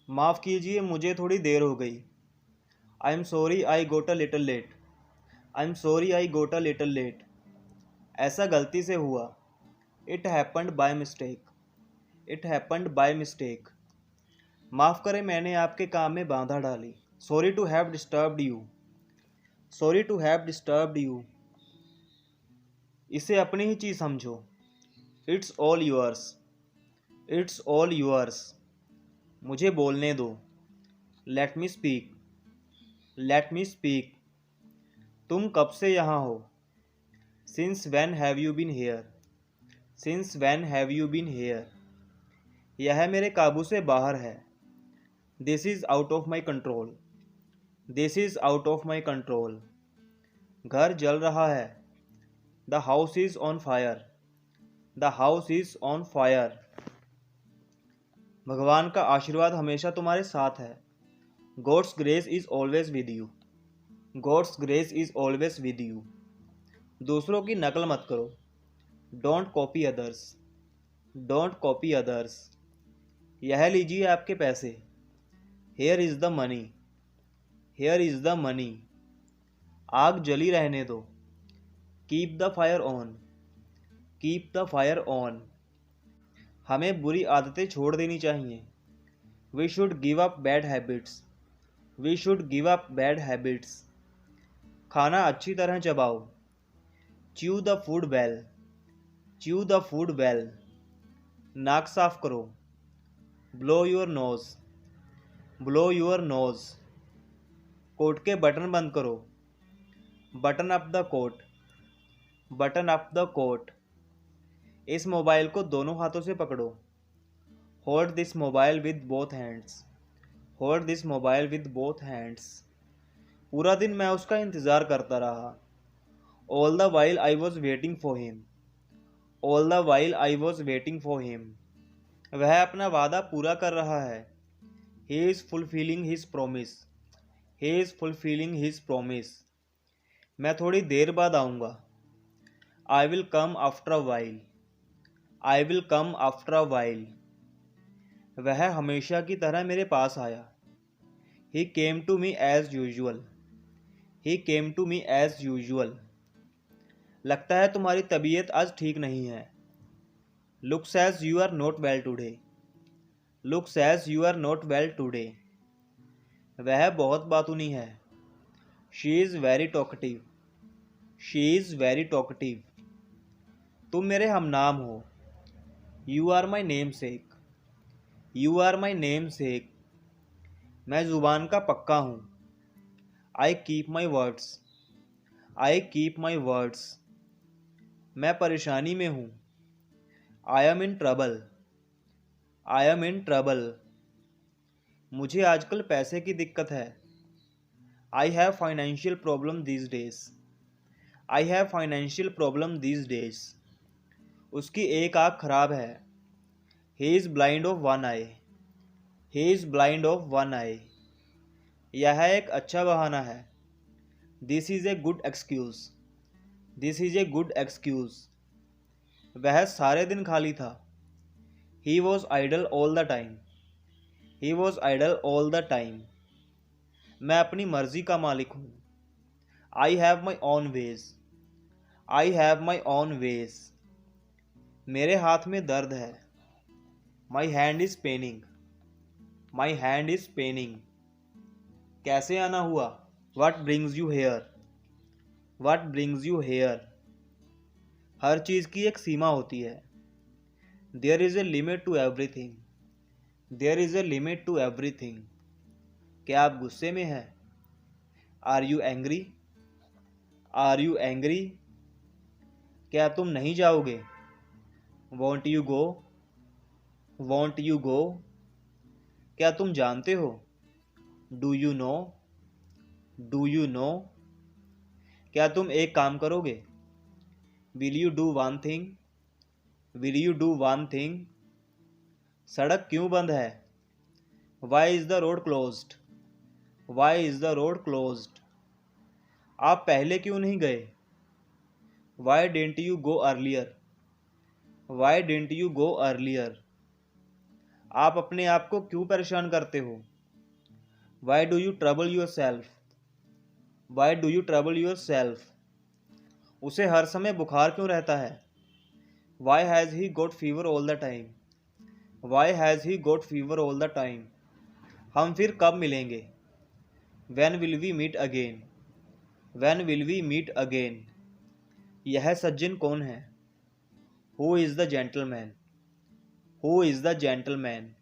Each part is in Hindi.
माफ़ कीजिए, मुझे थोड़ी देर हो गई। I am sorry I got a little late. I am sorry I got a little late. ऐसा गलती से हुआ। It happened by mistake. It happened by mistake. माफ़ करें, मैंने आपके काम में बाधा डाली। Sorry to have disturbed you. Sorry to have disturbed you. इसे अपनी ही चीज़ समझो। It's all yours. It's all yours. मुझे बोलने दो। Let me speak. Let me speak. तुम कब से यहाँ हो? Since when have you been here. Since when have you been here. यह मेरे काबू से बाहर है। This is out of my control. This is out of my control. घर जल रहा है। The house is on fire. The house is on fire. भगवान का आशीर्वाद हमेशा तुम्हारे साथ है। God's grace is always with you. God's grace is always with you. दूसरों की नकल मत करो। Don't copy others. Don't copy others. यह लीजिए आपके पैसे। Here is the money. Here is the money. आग जली रहने दो। Keep the fire on. Keep the fire on. हमें बुरी आदतें छोड़ देनी चाहिए। We should give up bad habits. We should give up bad habits. खाना अच्छी तरह चबाओ। Chew the food well. Chew the food well. नाक साफ करो। Blow your nose. Blow your nose. Coat के बटन बंद करो। Button up the coat. Button up the coat. इस मोबाइल को दोनों हाथों से पकड़ो। Hold this mobile with both hands. Hold this mobile with both hands. पूरा दिन मैं उसका इंतज़ार करता रहा। All the while I was waiting for him. All the while I was waiting for him. वह अपना वादा पूरा कर रहा है। He is fulfilling his promise. He is fulfilling his promise. मैं थोड़ी देर बाद आऊँगा। I will come after a while. I will come after a while. वह हमेशा की तरह मेरे पास आया। He came to me as usual. He came to me as usual. लगता है तुम्हारी तबीयत आज ठीक नहीं है। Looks as you are not well today. Looks as you are not well today. वह बहुत बातूनी है। She is very talkative. She is very talkative. तुम मेरे हमनाम हो। You are my namesake. You are my namesake. मैं ज़ुबान का पक्का हूँ। I keep my words. I keep my words. मैं परेशानी में हूँ। I am in trouble. I am in trouble. मुझे आजकल पैसे की दिक्कत है। I have financial problem these days. I have financial problem these days. उसकी एक आँख खराब है। He is blind of one eye. He is blind of one eye. यह एक अच्छा बहाना है। This is a good excuse. This is a good excuse. वह सारे दिन खाली था। He was idle all the time. He was idle all the time. मैं अपनी मर्जी का मालिक हूँ। I have my own ways. I have my own ways. मेरे हाथ में दर्द है। My hand is paining. My hand is paining. कैसे आना हुआ? What brings you here. What brings you here. हर चीज़ की एक सीमा होती है। There is a limit to everything. There is a limit to everything. क्या आप गुस्से में हैं? Are you angry? Are you angry? क्या तुम नहीं जाओगे? Won't you go? Won't you go? क्या तुम जानते हो? Do you know? Do you know? क्या तुम एक काम करोगे? Will you do one thing? Will you do one thing? सड़क क्यों बंद है? Why is the road closed? Why is the road closed? आप पहले क्यों नहीं गए? Why didn't you go earlier? Why didn't you go earlier? आप अपने आप को क्यों परेशान करते हो? Why do you trouble yourself? Why do you trouble yourself? उसे हर समय बुखार क्यों रहता है? Why has he got fever all the time? Y has he got fever all the time? हम फिर कब मिलेंगे? When will we meet again? When will we meet again? यह सज्जन कौन है? Who is the gentleman? Who is the gentleman?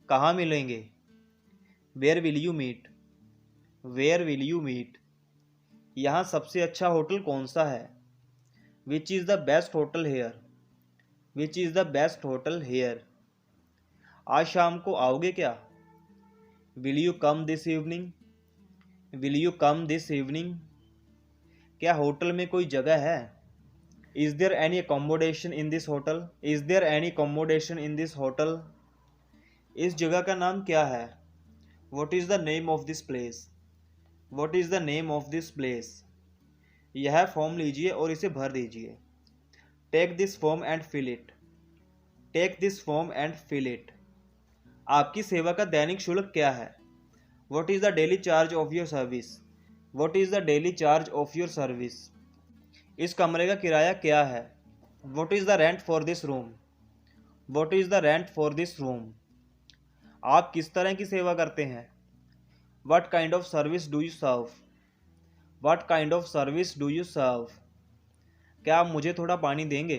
कहाँ मिलेंगे? Where will you meet? Where will you meet? यहाँ सबसे अच्छा होटल कौन सा है? Which is the best hotel here? Which is the best hotel here? आज शाम को आओगे क्या? Will you come this evening? Will you come this evening? क्या होटल में कोई जगह है? Is there any accommodation in this hotel? Is there any accommodation in this hotel? इस जगह का नाम क्या है? What is the name of this place? What is the name of this place? यह फॉर्म लीजिए और इसे भर दीजिए। Take this form and fill it. Take this form and fill it. आपकी सेवा का दैनिक शुल्क क्या है? What is the daily charge of your service? What is the daily charge of your service? इस कमरे का किराया क्या है? What is the rent for this room? What is the rent for this room? आप किस तरह की सेवा करते हैं? What kind of service do you serve? What kind of service do you serve? क्या आप मुझे थोड़ा पानी देंगे?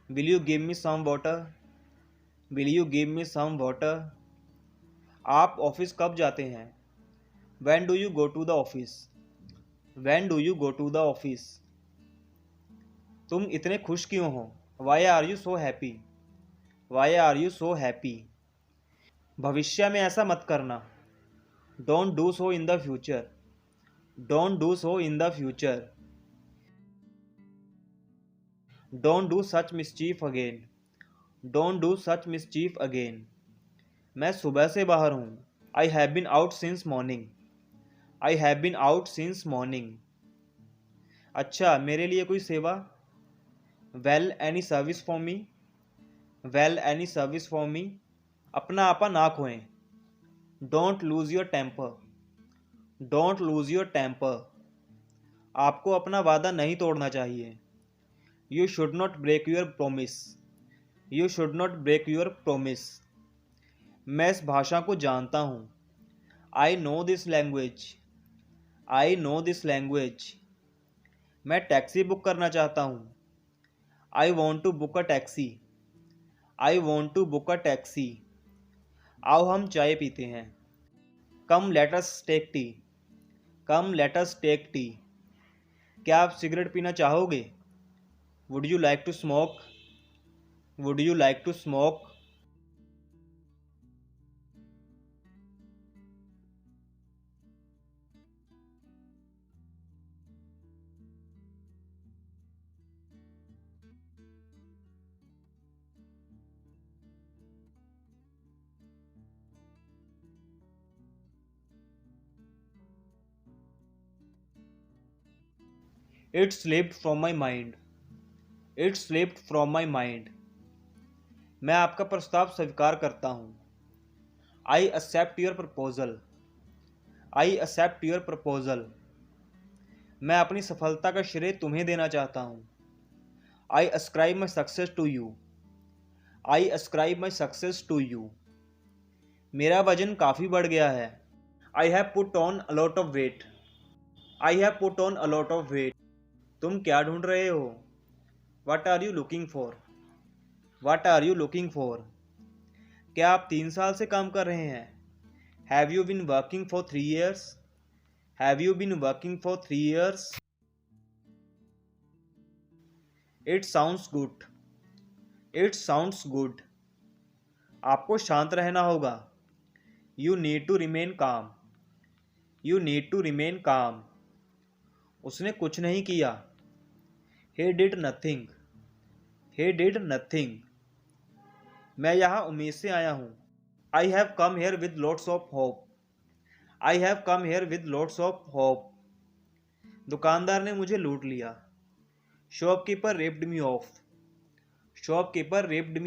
Will you give me some water? Will you give me some water? आप ऑफिस कब जाते हैं? When do you go to the office? When do you go to the office? तुम इतने खुश क्यों हो? Why are you so happy? Why are you so happy? भविष्य में ऐसा मत करना। Don't do so in the future. Don't do so in the future. Don't do such mischief again. Don't do such mischief again. मैं सुबह से बाहर हूँ। I have been out since morning. I have been out since morning. अच्छा, मेरे लिए कोई सेवा? Well any service for me? Well any service for me? अपना आपा ना खोएं। Don't lose your temper. Don't lose your temper. आपको अपना वादा नहीं तोड़ना चाहिए। You should not break your promise. You should not break your promise. मैं इस भाषा को जानता हूँ। I know this language. I know this language. मैं टैक्सी बुक करना चाहता हूँ। I want to book a taxi. I want to book a taxi. आओ हम चाय पीते हैं। Come let us take tea. Come let us take tea. क्या आप सिगरेट पीना चाहोगे? Would you like to smoke? Would you like to smoke? It slipped from my mind. It slipped from my mind. मैं आपका प्रस्ताव स्वीकार करता हूँ। आई accept your proposal. I accept your proposal. मैं अपनी सफलता का श्रेय तुम्हें देना चाहता हूँ। I ascribe my success to you. I ascribe my success to you. मेरा वजन काफ़ी बढ़ गया है। I have put on a lot of weight. I have put on a lot of weight. तुम क्या ढूंढ रहे हो? What are you looking for? What are you looking for? क्या आप 3 साल से काम कर रहे हैं? Have you been working for 3 years? Have you been working for 3 years? It sounds good. It sounds good. आपको शांत रहना होगा। You need to remain calm. You need to remain calm. उसने कुछ नहीं किया। He did nothing. He did nothing. मैं यहाँ उम्मीद से आया हूँ। I have come here with lots of hope. I have come here with lots of hope. दुकानदार ने मुझे लूट लिया। Shopkeeper ripped me of. Shopkeeper ripped me